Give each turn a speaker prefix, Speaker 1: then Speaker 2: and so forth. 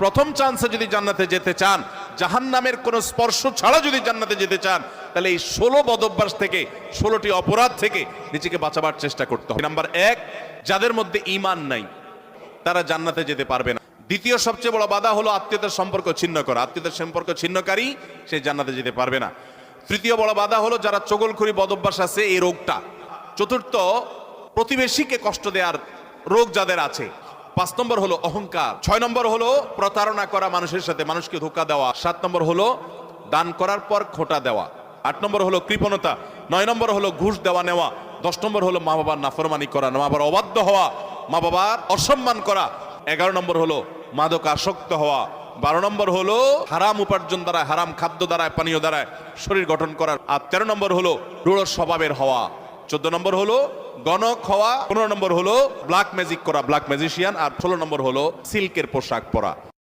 Speaker 1: প্রথম চান্সে যদি জান্নাতে যেতে চান, জাহান্নামের কোনো স্পর্শ ছাড়া যদি জান্নাতে যেতে চান, তাহলে এই 16 বদঅভ্যাস থেকে, 16টি অপরাধ থেকে নিজেকে বাঁচাবার চেষ্টা করতে হবে। নাম্বার 1, যাদের মধ্যে ঈমান নাই তারা জান্নাতে যেতে পারবে না। দ্বিতীয় সবচেয়ে বড় বাধা হলো আত্মীয়তার সম্পর্ক ছিন্ন করা। আত্মীয়তার সম্পর্ক ছিন্নকারী সে জান্নাতে যেতে পারবে না। তৃতীয় বড় বাধা হলো যারা চগলখড়ি বদঅভ্যাস আছে, এই রোগটা। চতুর্থ, প্রতিবেশীকে কষ্ট দেওয়ার রোগ যাদের আছে। 5 নম্বর হলো অহংকার। 6 নম্বর হলো প্রতারণা করা মানুষের সাথে, মানুষকে ধোঁকা দেওয়া। 7 নম্বর হলো দান করার পর খোঁটা দেওয়া। 8 নম্বর হলো কৃপণতা। 9 নম্বর হলো ঘুষ দেওয়া নেওয়া। 10 নম্বর হলো মা বাবার নাফরমানি করা, মা বাবার অবাধ্য হওয়া, মা বাবার অসম্মান করা। 11 নম্বর হলো মাদক আসক্ত হওয়া। 12 নম্বর হলো হারাম উপার্জন দ্বারা, হারাম খাদ্য দ্বারা, পানীয় দ্বারা শরীর গঠন করা। আর 13 নম্বর হলো রূঢ় স্বভাবের হওয়া। 14 নম্বর হলো গণক হওয়া। 15 নম্বর হলো ব্ল্যাক ম্যাজিক করা, ব্ল্যাক ম্যাজিশিয়ান। আর 16 নম্বর হলো সিল্কের পোশাক পরা।